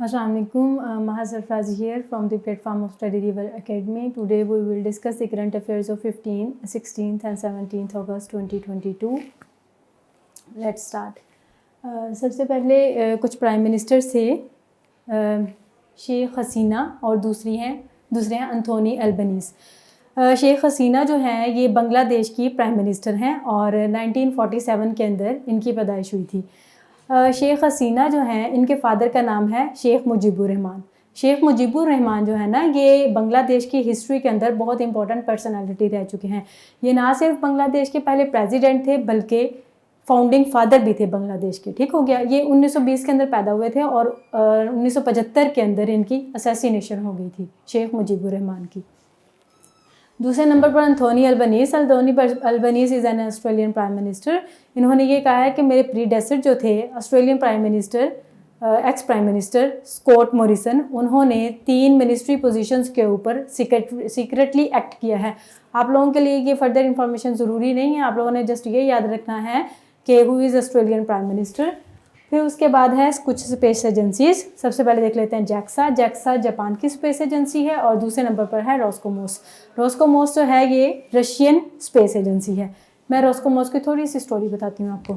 Assalamu alaikum, Maha Sarfraz here from the platform of Study River Academy. Today we will discuss the current affairs of 15th, 16th and 17th August 2022. Let's start. सबसे पहले कुछ prime ministers थे, शेख हसीना और दूसरे हैं Anthony Albanese. Sheikh Hasina जो है ये बांग्लादेश की प्राइम मिनिस्टर हैं और 1947 के अंदर इनकी पैदाइश हुई थी। शेख हसीना जो हैं इनके फ़ादर का नाम है शेख मुजीबुर रहमान। शेख मुजीबुर रहमान जो है ना ये बांग्लादेश की हिस्ट्री के अंदर बहुत इंपॉर्टेंट पर्सनालिटी रह चुके हैं। ये ना सिर्फ बांग्लादेश के पहले प्रेसिडेंट थे बल्कि फाउंडिंग फादर भी थे बांग्लादेश के। ठीक हो गया। ये 1920 के अंदर पैदा हुए थे और 1975 के अंदर इनकी असैसिनेशन हो गई थी शेख मुजीबुर रहमान की। दूसरे नंबर पर Anthony Albanese. Albanese is an Australian prime minister. इन्होंने ये कहा है कि मेरे प्रीडेसर जो थे Australian prime minister, ex prime minister Scott Morrison, उन्होंने 3 मिनिस्ट्री पोजीशंस के ऊपर सीक्रेटली एक्ट किया है। आप लोगों के लिए ये फर्दर इंफॉर्मेशन ज़रूरी नहीं है, आप लोगों ने जस्ट ये याद रखना है कि who is Australian prime minister. फिर उसके बाद है कुछ स्पेस एजेंसीज़। सबसे पहले देख लेते हैं जैक्सा जापान की स्पेस एजेंसी है और दूसरे नंबर पर है रोस्कोमोस जो है ये रशियन स्पेस एजेंसी है। मैं रोस्कोमोस की थोड़ी सी स्टोरी बताती हूँ आपको,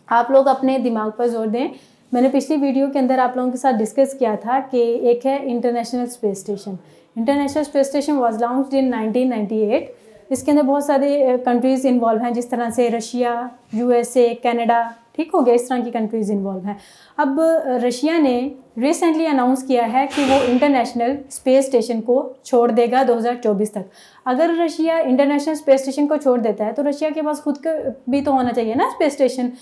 आप लोग अपने दिमाग पर जोर दें। मैंने पिछली वीडियो के अंदर आप लोगों के साथ डिस्कस किया था कि एक है international space station. International space station was launched in 1998। इसके अंदर बहुत सारे कंट्रीज़ इन्वॉल्व हैं, जिस तरह से रशिया, USA, कनाडा, ठीक हो गया, इस तरह की कंट्रीज़ इन्वॉल्व हैं। अब रशिया ने रिसेंटली अनाउंस किया है कि वो इंटरनेशनल स्पेस स्टेशन को छोड़ देगा 2024 तक। अगर रशिया इंटरनेशनल स्पेस स्टेशन को छोड़ देता है तो रशिया के पास खुद का भी तो होना चाहिए ना स्पेस स्टेशन।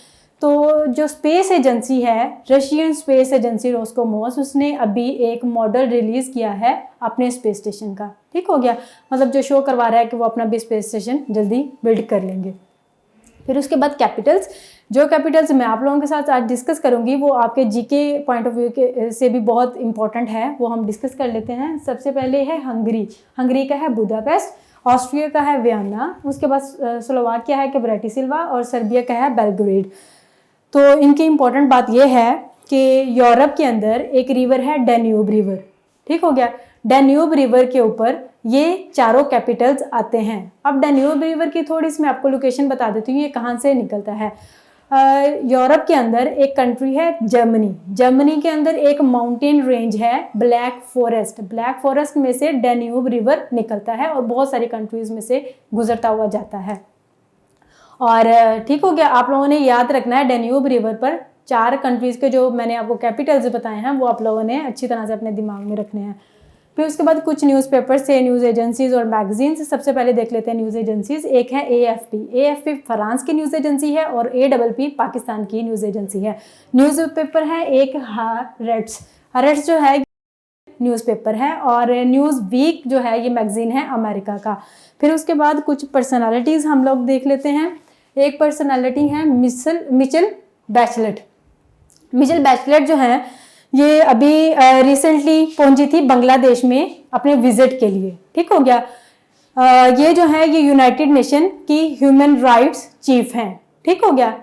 तो जो स्पेस एजेंसी है रशियन स्पेस एजेंसी रोस्कोमोस, उसने अभी एक मॉडल रिलीज़ किया है अपने स्पेस स्टेशन का। ठीक हो गया, मतलब जो शो करवा रहा है कि वो अपना भी स्पेस स्टेशन जल्दी बिल्ड कर लेंगे। फिर उसके बाद कैपिटल्स। जो कैपिटल्स मैं आप लोगों के साथ आज डिस्कस करूंगी वो आपके जीके पॉइंट ऑफ व्यू के से भी बहुत इंपॉर्टेंट है, वो हम डिस्कस कर लेते हैं। सबसे पहले है हंगरी का है बुदापेस्ट, ऑस्ट्रिया का है वियना, उसके बाद स्लोवाकिया है कि ब्राटिस्लावा और सर्बिया का है बेलग्रेड। तो इनकी इंपॉर्टेंट बात यह है कि यूरोप के अंदर एक रिवर है डैन्यूब रिवर। ठीक हो गया, डैन्यूब रिवर के ऊपर ये चारों कैपिटल्स आते हैं। अब डैन्यूब रिवर की थोड़ी सी मैं आपको लोकेशन बता देती हूँ, ये कहाँ से निकलता है। यूरोप के अंदर एक कंट्री है जर्मनी के अंदर एक माउंटेन रेंज है ब्लैक फॉरेस्ट में से डैन्यूब रिवर निकलता है और बहुत सारी कंट्रीज में से गुजरता हुआ जाता है। और ठीक हो गया, आप लोगों ने याद रखना है डैन्यूब रिवर पर 4 कंट्रीज के जो मैंने आपको कैपिटल्स बताए हैं वो आप लोगों ने अच्छी तरह से अपने दिमाग में रखने हैं। फिर उसके बाद कुछ न्यूज़पेपर्स से न्यूज़ एजेंसीज और मैगजीन्स। सबसे पहले देख लेते हैं न्यूज़ एजेंसीज। एक है AFP फ्रांस की न्यूज़ एजेंसी है और APP पाकिस्तान की न्यूज़ एजेंसी है। न्यूज़पेपर है एक हरेट्स जो है न्यूज़पेपर है और न्यूज़ वीक जो है ये मैगजीन है अमेरिका का। फिर उसके बाद कुछ पर्सनालिटीज़ हम लोग देख लेते हैं। एक पर्सनालिटी है मिचेल बैचलेट जो है ये अभी रिसेंटली पहुंची थी बांग्लादेश में अपने विजिट के लिए। ठीक हो गया, ये जो है ये यूनाइटेड नेशन की ह्यूमन राइट्स चीफ हैं। ठीक हो गया,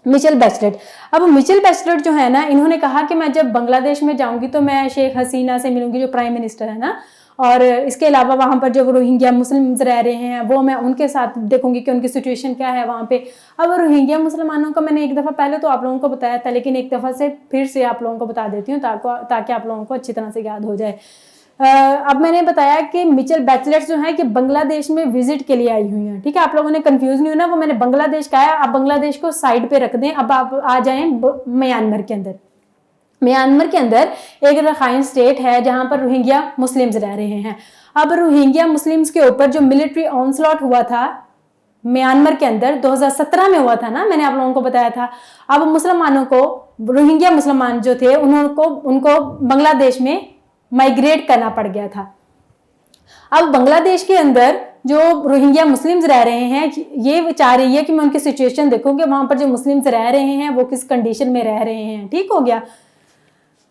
मिचेल बैचलेट। अब मिचेल बैचलेट जो है ना इन्होंने कहा कि मैं जब बांग्लादेश में जाऊंगी तो मैं शेख हसीना से मिलूंगी जो प्राइम मिनिस्टर है ना, और इसके अलावा वहाँ पर जो रोहिंग्या मुस्लिम्स रह रहे हैं वो मैं उनके साथ देखूंगी कि उनकी सिचुएशन क्या है वहाँ पे। अब रोहिंग्या मुसलमानों का मैंने एक दफ़ा पहले तो आप लोगों को बताया था, लेकिन एक दफ़ा से फिर से आप लोगों को बता देती हूँ ताकि आप लोगों को अच्छी तरह से याद हो जाए। अब मैंने बताया कि मिचेल बैचलेट जो है कि बांग्लादेश में विजिट के लिए आई हुई हैं। ठीक है, आप लोगों ने कंफ्यूज नहीं होना, वो मैंने बांग्लादेश का है, आप बांग्लादेश को साइड पे रख दें। अब आप आ जाएं म्यांमार के अंदर एक रखाइन स्टेट है जहां पर रोहिंग्या मुस्लिम्स रह रहे हैं। अब रोहिंग्या मुस्लिम्स के ऊपर जो मिलिट्री ऑनस्लॉट हुआ था म्यांमार के अंदर 2017 में हुआ था ना, मैंने आप लोगों को बताया था। अब मुसलमानों को, रोहिंग्या मुसलमान जो थे उनको बांग्लादेश में माइग्रेट करना पड़ गया था। अब बांग्लादेश के अंदर जो रोहिंग्या मुस्लिम्स रह रहे हैं ये चाह रही है कि मैं उनकी सिचुएशन देखूं कि वहां पर जो मुस्लिम्स रह रहे हैं वो किस कंडीशन में रह रहे हैं। ठीक हो गया,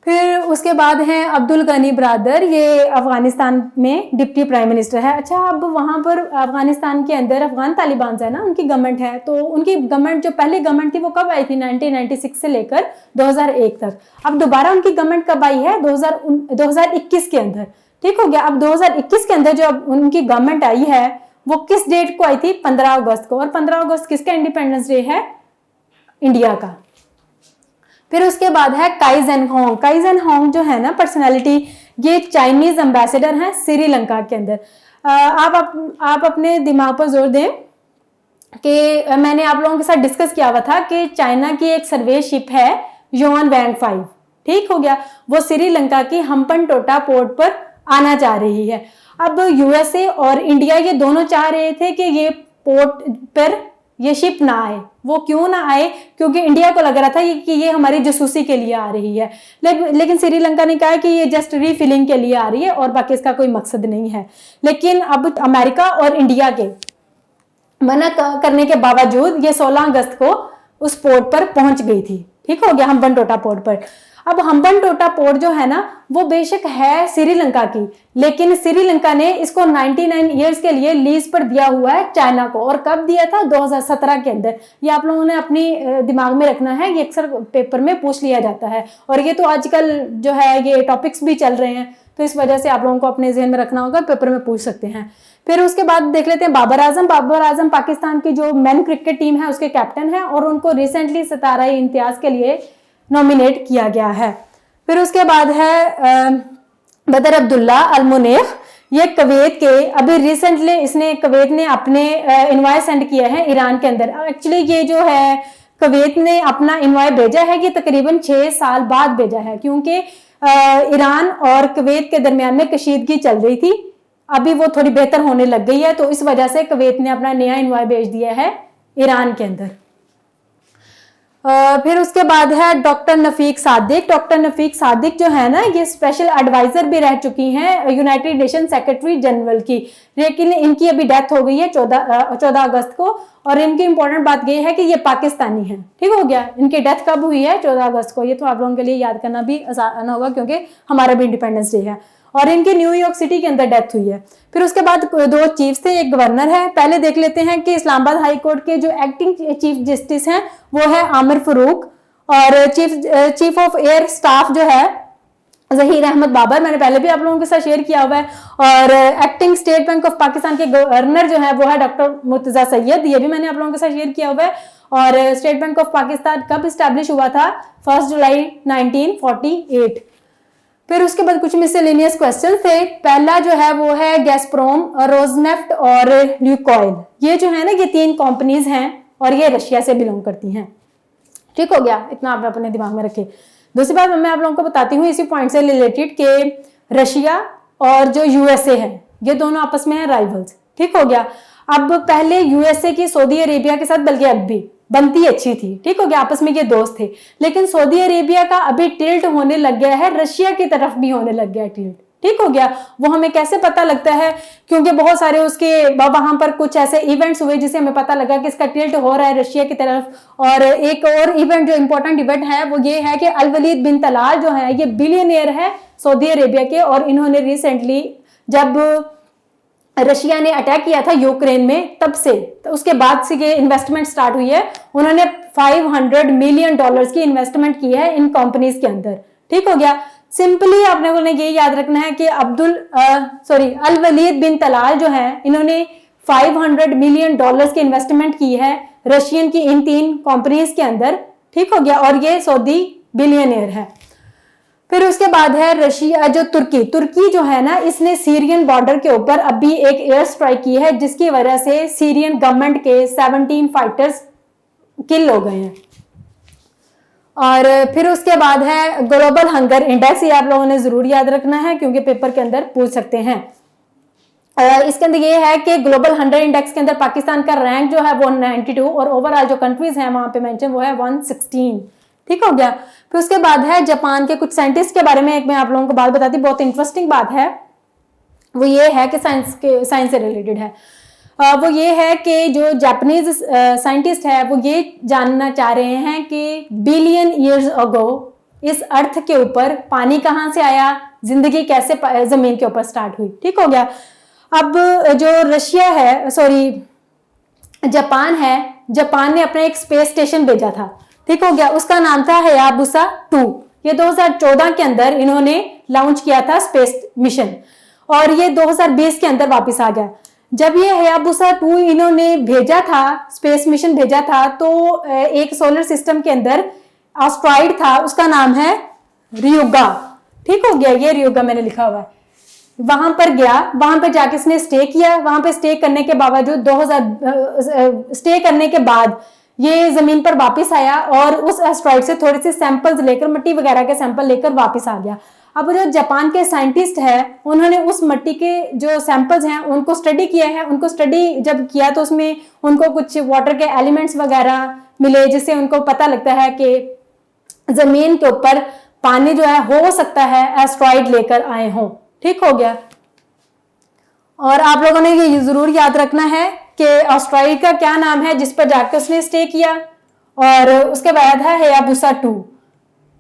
फिर उसके बाद हैं अब्दुल गनी ब्रदर, ये अफगानिस्तान में डिप्टी प्राइम मिनिस्टर है। अच्छा, अब वहाँ पर अफगानिस्तान के अंदर अफगान तालिबान है ना, उनकी गवर्नमेंट है, तो उनकी गवर्नमेंट जो पहले गवर्नमेंट थी वो कब आई थी, 1996 से लेकर 2001 तक। अब दोबारा उनकी गवर्नमेंट कब आई है, 2021 के अंदर। ठीक हो गया। अब 2021 के अंदर जो उनकी गवर्नमेंट आई है वो किस डेट को आई थी, 15 अगस्त को। और 15 अगस्त किसका इंडिपेंडेंस डे है, इंडिया का। फिर उसके बाद है काई जेन होंग। काई जेन होंग जो है ना पर्सनालिटी, ये चाइनीज एम्बेसडर हैं श्रीलंका के अंदर। आप अपने दिमाग पर जोर दें कि मैंने आप लोगों के साथ डिस्कस किया हुआ था कि चाइना की एक सर्वे शिप है योन वैंग 5, ठीक हो गया, वो श्रीलंका की हम्पनटोटा पोर्ट पर आना चाह रही है। अब यूएसए और इंडिया ये दोनों चाह रहे थे कि ये पोर्ट पर ये शिप ना आए। वो क्यों ना आए, क्योंकि इंडिया को लग रहा था कि ये हमारी जासूसी के लिए आ रही है, लेकिन श्रीलंका ने कहा कि ये जस्ट रीफिलिंग के लिए आ रही है और बाकी इसका कोई मकसद नहीं है। लेकिन अब अमेरिका और इंडिया के मना करने के बावजूद ये 16 अगस्त को उस पोर्ट पर पहुंच गई थी। ठीक हो गया, हम्पनटोटा पोर्ट पर। अब हम्पनटोटा पोर्ट जो है ना वो बेशक है श्रीलंका की, लेकिन श्रीलंका ने इसको 99 ईयर्स के लिए लीज पर दिया हुआ है चाइना को। और कब दिया था, 2017 के अंदर। ये आप लोगों ने अपनी दिमाग में रखना है, ये अक्सर पेपर में पूछ लिया जाता है और ये तो आजकल जो है ये टॉपिक्स भी चल रहे हैं, तो इस वजह से आप लोगों को अपने जहन में रखना होगा, पेपर में पूछ सकते हैं। फिर उसके बाद देख लेते हैं बाबर आजम। बाबर आजम पाकिस्तान की जो मेन क्रिकेट टीम है उसके कैप्टन है और उनको रिसेंटली सितारा-ए-इम्तियाज के लिए नॉमिनेट किया गया है। फिर उसके बाद है बदर अब्दुल्ला अल मुनेफ। ये कुवैत के अभी रिसेंटली कुवैत ने अपने इनवाय सेंड किया है ईरान के अंदर। एक्चुअली ये जो है कुवैत ने अपना इनवाय भेजा है, ये तकरीबन 6 साल बाद भेजा है, क्योंकि ईरान और कुवैत के दरमियान में कशीदगी चल रही थी। अभी वो थोड़ी बेहतर होने लग गई है, तो इस वजह से कुवैत ने अपना नया इनवाय भेज दिया है ईरान के अंदर। फिर उसके बाद है डॉक्टर नफीक सादिक। डॉक्टर नफीक सादिक जो है ना ये स्पेशल एडवाइजर भी रह चुकी हैं यूनाइटेड नेशन सेक्रेटरी जनरल की, लेकिन इनकी अभी डेथ हो गई है 14 अगस्त को। और इनकी इंपॉर्टेंट बात ये है कि ये पाकिस्तानी है। ठीक हो गया, इनकी डेथ कब हुई है, 14 अगस्त को। ये तो आप लोगों के लिए याद करना भी आसान होगा क्योंकि हमारा भी इंडिपेंडेंस डे है। और इनकी न्यूयॉर्क सिटी के अंदर डेथ हुई है। फिर उसके बाद 2 चीफ्स थे, एक गवर्नर है। पहले देख लेते हैं कि इस्लामाबाद हाई कोर्ट के जो एक्टिंग चीफ जस्टिस हैं वो है आमिर फरूक, और चीफ ऑफ एयर स्टाफ जो है जहीर अहमद बाबर, मैंने पहले भी आप लोगों के साथ शेयर किया हुआ है। और acting state bank of Pakistan के गवर्नर जो है वो है डॉक्टर मुर्तजा सैयद, ये भी मैंने आप लोगों के साथ शेयर किया हुआ है। और स्टेट बैंक ऑफ पाकिस्तान कब स्टैब्लिश हुआ था, 1 जुलाई 1948। फिर उसके बाद कुछ मिसलेनियस क्वेश्चन थे। पहला जो है वो है गैसप्रोम, रोजनेफ्ट और ल्यूकॉइल। ये जो है ना ये 3 कंपनीज हैं और ये रशिया से बिलोंग करती हैं। ठीक हो गया, इतना आप अपने दिमाग में रखें। दूसरी बात मैं आप लोगों को बताती हूँ इसी पॉइंट से रिलेटेड कि रशिया और जो यूएसए है ये दोनों आपस में है राइवल्स। ठीक हो गया। अब पहले यूएसए की सऊदी अरेबिया के साथ बल्कि अब भी बनती अच्छी थी। ठीक हो गया, आपस में ये दोस्त थे। लेकिन सऊदी अरेबिया का अभी टिल्ट होने लग गया है, रशिया की तरफ भी होने लग गया टिल्ट। ठीक हो गया, वो हमें कैसे पता लगता है, क्योंकि बहुत सारे उसके वहां पर कुछ ऐसे इवेंट्स हुए जिससे हमें पता लगा कि इसका टिल्ट हो रहा है रशिया की तरफ। और एक और इवेंट जो इंपॉर्टेंट इवेंट है वो ये है कि अल वलीद बिन तलाल जो है ये बिलियनियर है सऊदी अरेबिया के, और इन्होंने रिसेंटली जब रशिया ने अटैक किया था यूक्रेन में तब से, तो उसके बाद से ये इन्वेस्टमेंट स्टार्ट हुई है। उन्होंने $500 मिलियन की इन्वेस्टमेंट की है इन कंपनीज के अंदर। ठीक हो गया। सिंपली आपने को ये याद रखना है कि अल वलीद बिन तलाल जो है इन्होंने $500 मिलियन की इन्वेस्टमेंट की है रशियन की इन 3 कंपनीज के अंदर। ठीक हो गया, और ये सऊदी बिलियनियर है। फिर उसके बाद है रशिया जो तुर्की जो है ना इसने सीरियन बॉर्डर के ऊपर अभी एक एयर स्ट्राइक की है जिसकी वजह से सीरियन गवर्नमेंट के 17 फाइटर्स किल हो गए हैं। और फिर उसके बाद है ग्लोबल हंगर इंडेक्स, ये आप लोगों ने जरूर याद रखना है क्योंकि पेपर के अंदर पूछ सकते हैं। इसके अंदर ये है कि ग्लोबल हंगर इंडेक्स के अंदर पाकिस्तान का रैंक जो है वो 92 और ओवरऑल जो कंट्रीज हैं वहां पे मेंशन वो है 116। ठीक हो गया। फिर उसके बाद है जापान के कुछ साइंटिस्ट के बारे में एक मैं आप लोगों को बात बताती, बहुत इंटरेस्टिंग बात है। वो ये है कि साइंस से रिलेटेड है। वो ये है कि जो जापानीज साइंटिस्ट है वो ये जानना चाह रहे हैं कि बिलियन ईयर्स अगो इस अर्थ के ऊपर पानी कहाँ से आया, जिंदगी कैसे जमीन के ऊपर स्टार्ट हुई। ठीक हो गया। अब जो रशिया है, सॉरी जापान है, जापान ने अपना एक स्पेस स्टेशन भेजा था। ठीक हो गया, उसका नाम था हयाबुसा 2। ये 2014 के अंदर इन्होंने लॉन्च किया था स्पेस मिशन, और ये 2020 के अंदर वापस आ गया। जब ये हयाबुसा 2 इन्होंने भेजा था, स्पेस मिशन भेजा था, तो एक सोलर सिस्टम के अंदर एस्ट्रॉइड था, उसका नाम है रियुगा। ठीक हो गया, ये रियुगा मैंने लिखा हुआ है। वहां पर गया, वहां पर जाके इसने स्टे किया। वहां पर स्टे करने के बावजूद 2000 स्टे करने के बाद ये जमीन पर वापस आया और उस एस्ट्रॉइड से थोड़े से सैंपल्स लेकर, मिट्टी वगैरह के सैंपल लेकर वापस आ गया। अब जो जापान के साइंटिस्ट है, उन्होंने उस मिट्टी के जो सैंपल्स हैं उनको स्टडी किया है। उनको स्टडी जब किया तो उसमें उनको कुछ वाटर के एलिमेंट्स वगैरह मिले, जिससे उनको पता लगता है कि जमीन के ऊपर पानी जो है हो सकता है एस्ट्रॉइड लेकर आए हों। ठीक हो गया। और आप लोगों ने ये जरूर याद रखना है कि एस्ट्रॉइड का क्या नाम है जिस पर जाकर उसने स्टे किया, और उसके बाद है हयाबुसा 2।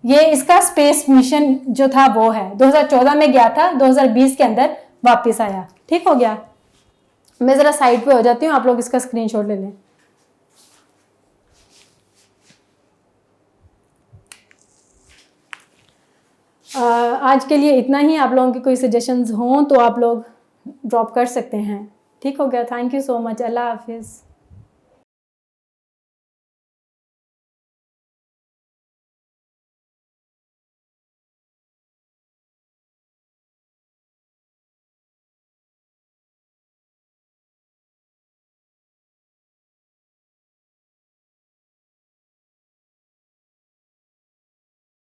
ये इसका स्पेस मिशन जो था वो है, 2014 में गया था, 2020 के अंदर वापस आया। ठीक हो गया। मैं जरा साइड पे हो जाती हूँ, आप लोग इसका स्क्रीनशॉट ले लें। आज के लिए इतना ही। आप लोगों के कोई सजेशंस हों तो आप लोग ड्रॉप कर सकते हैं। ठीक हो गया। Thank you so much. अल्लाह हाफिज़।